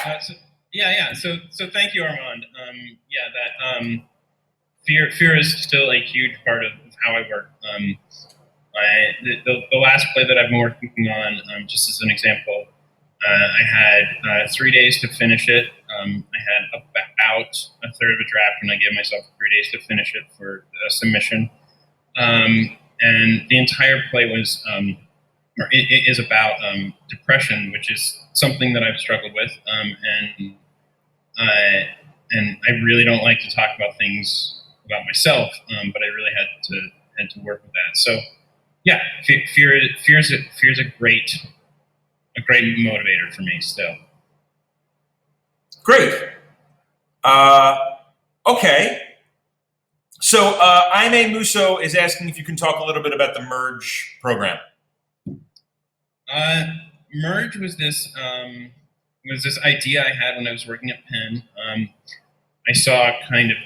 back. So thank you, Armand. Fear is still a huge part of how I work. The last play that I've been working on, just as an example, I had 3 days to finish it. I had about a third of a draft, and I gave myself 3 days to finish it for submission. And the entire play was, it is about depression, which is something that I've struggled with, and I really don't like to talk about things about myself, but I really had to work with that. So, yeah, fear's a great motivator for me still. Great. Okay. So Aime Musso is asking if you can talk a little bit about the Merge program. Merge was this idea I had when I was working at Penn. I saw kind of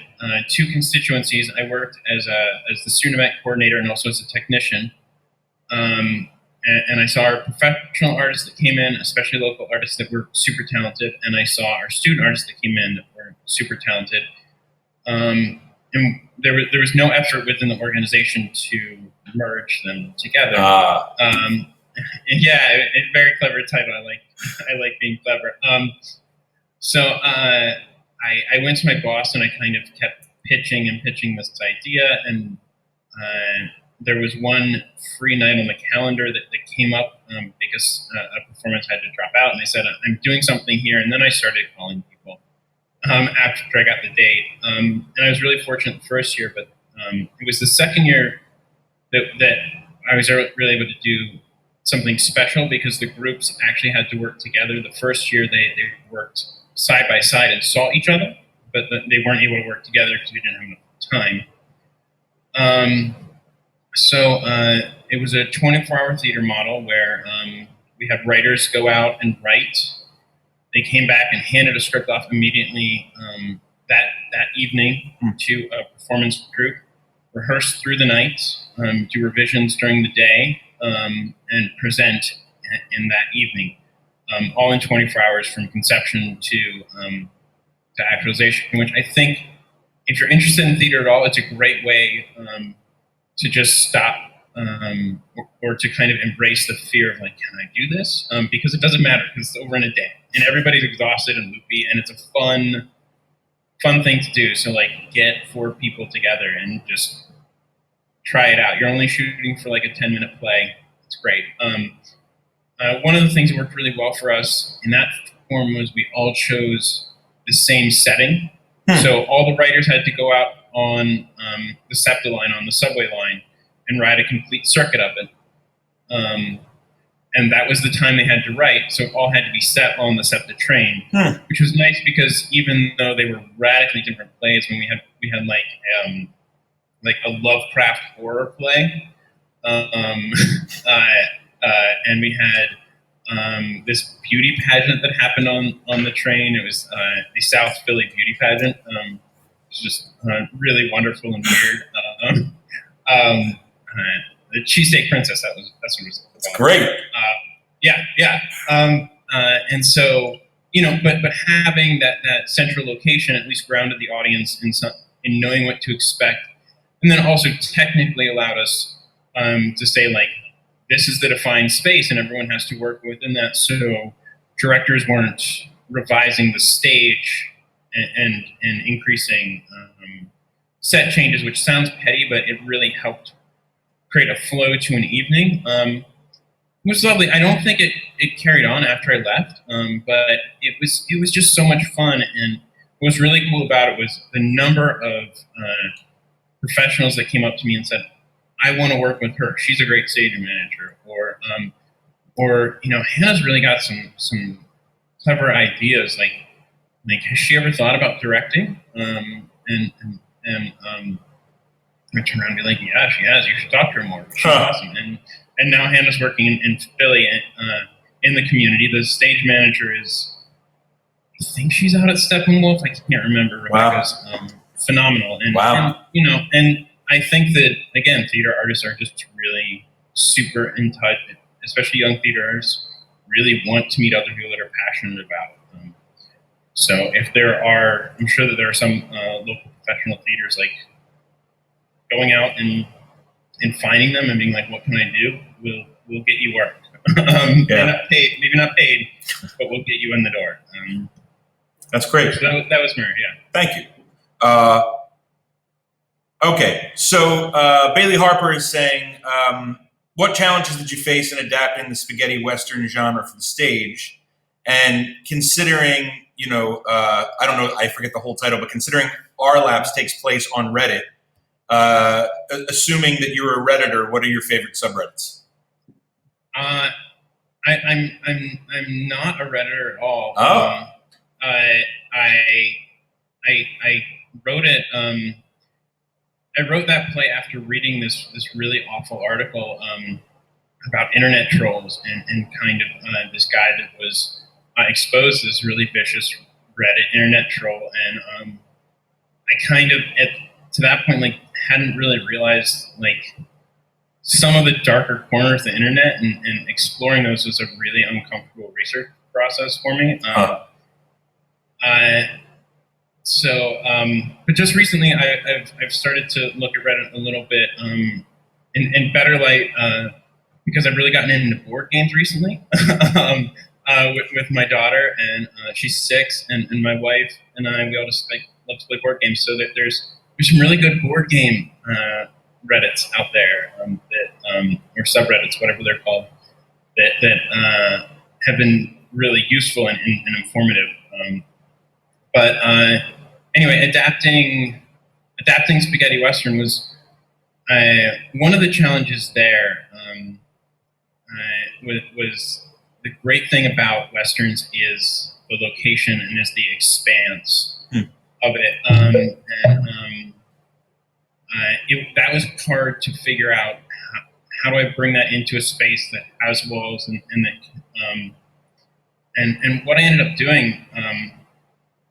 two constituencies. I worked as the student event coordinator and also as a technician. And I saw our professional artists that came in, especially local artists that were super talented, and I saw our student artists that came in that were super talented. And there was no effort within the organization to merge them together. Yeah, very clever title. I like being clever. So I went to my boss and I kind of kept pitching this idea, and there was one free night on the calendar that came up because a performance had to drop out, and I said, I'm doing something here, and then I started calling people after I got the date. And I was really fortunate the first year, but it was the second year that I was really able to do something special because the groups actually had to work together. The first year they worked side by side and saw each other, but they weren't able to work together because we didn't have enough time. So it was a 24-hour theater model where we had writers go out and write. They came back and handed a script off immediately that evening to a performance group, rehearse through the night, do revisions during the day, and present in that evening, all in 24 hours from conception to actualization, which I think, if you're interested in theater at all, it's a great way to just stop or to kind of embrace the fear of like, can I do this? Because it doesn't matter because it's over in a day and everybody's exhausted and loopy and it's a fun thing to do. So like get 4 people together and just try it out. You're only shooting for like a 10-minute play. It's great. One of the things that worked really well for us in that form was we all chose the same setting. So all the writers had to go out on the SEPTA line, on the subway line, and ride a complete circuit of it. And that was the time they had to write, so it all had to be set on the SEPTA train, which was nice because even though they were radically different plays, when we had like a Lovecraft horror play, and we had this beauty pageant that happened on the train. It was the South Philly beauty pageant. It was just really wonderful and weird. The Cheesesteak Princess. That's what it was called. It's great. Yeah. And so but having that central location at least grounded the audience in knowing what to expect, and then also technically allowed us to say like, this is the defined space and everyone has to work within that. So directors weren't revising the stage and increasing set changes, which sounds petty, but it really helped create a flow to an evening. It was lovely. I don't think it carried on after I left, but it was just so much fun. And what was really cool about it was the number of professionals that came up to me and said, I want to work with her. She's a great stage manager. Or Hannah's really got some clever ideas. Like has she ever thought about directing? And I turn around and be like, yeah, she has. You should talk to her more. She's awesome. And now Hannah's working in Philly in the community. The stage manager is, I think she's out at Steppenwolf. I can't remember. Rebecca's phenomenal. And I think that, again, theater artists are just really super in touch, especially young theater artists, really want to meet other people that are passionate about them. So if there are, I'm sure that there are some local professional theaters like going out and finding them and being like, what can I do? We'll get you work. Maybe not paid, but we'll get you in the door. That's great. So that was Murray, yeah. Thank you. Okay, so Bailey Harper is saying, what challenges did you face in adapting the spaghetti Western genre for the stage? And considering, I don't know, I forget the whole title, but considering Our Labs takes place on Reddit, assuming that you're a Redditor, what are your favorite subreddits? I'm not a Redditor at all. Oh. I wrote it. I wrote that play after reading this really awful article about internet trolls and kind of this guy that was exposed as really vicious Reddit internet troll, and I kind of to that point hadn't really realized some of the darker corners of the internet, and exploring those was a really uncomfortable research process for me. But just recently, I've started to look at Reddit a little bit in better light because I've really gotten into board games recently with my daughter, and she's 6, and my wife and I, we all just love to play board games. So that there's some really good board game Reddits out there or subreddits, whatever they're called, that have been really useful and informative. But anyway, adapting spaghetti Western was one of the challenges there. Was the great thing about Westerns is the location and is the expanse of it. That was hard to figure out. How do I bring that into a space that has walls and what I ended up doing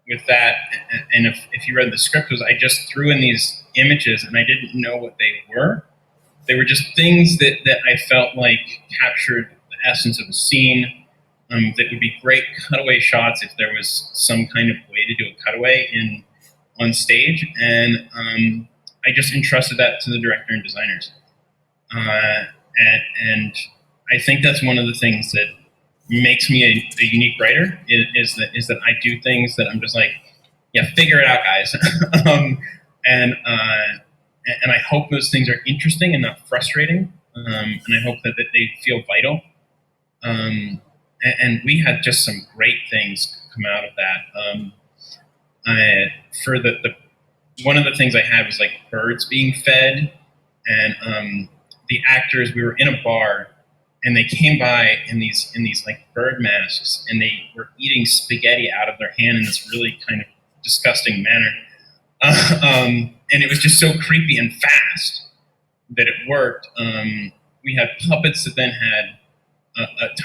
with that, and if you read the script, was I just threw in these images and I didn't know what they were. They were just things that I felt like captured the essence of a scene, that would be great cutaway shots if there was some kind of way to do a cutaway on stage. And I just entrusted that to the director and designers. And I think that's one of the things that makes me a unique writer is that I do things that I'm just like, yeah, figure it out, guys. And I hope those things are interesting and not frustrating. And I hope that they feel vital. And we had just some great things come out of that. For the one of the things I had was birds being fed, and the actors, we were in a bar, and they came by in these bird masks, and they were eating spaghetti out of their hand in this really kind of disgusting manner. And it was just so creepy and fast that it worked. We had puppets that then had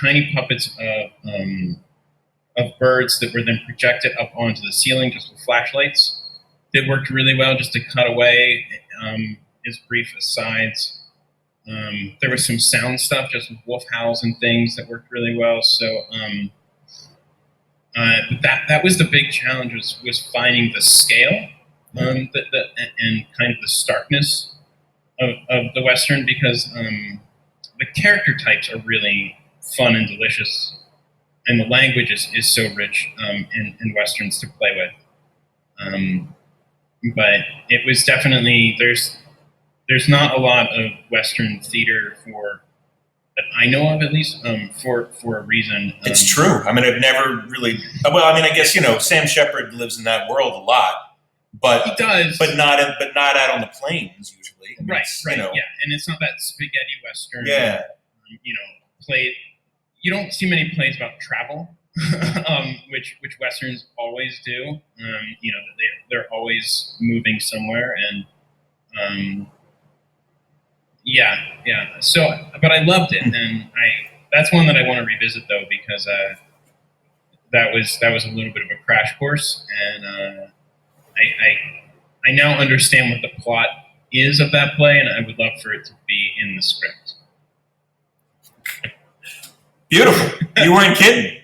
tiny puppets of birds that were then projected up onto the ceiling just with flashlights. That worked really well just to cut away as brief asides. There was some sound stuff just with wolf howls and things that worked really well. So but that was the big challenge was finding the scale and kind of the starkness of the Western, because the character types are really fun and delicious, and the language is so rich in Westerns to play with. But it was definitely, there's not a lot of Western theater that I know of, at least, for a reason. It's true. I mean, I've never really. Well, I mean, I guess Sam Shepard lives in that world a lot, but he does, but not out on the plains usually. I mean, right, yeah, and it's not that spaghetti Western. Yeah, play. You don't see many plays about travel, which Westerns always do. They're always moving somewhere, and yeah. So, but I loved it, and that's one that I want to revisit though, because that was a little bit of a crash course, and I now understand what the plot is of that play, and I would love for it to be in the script. Beautiful. You weren't kidding.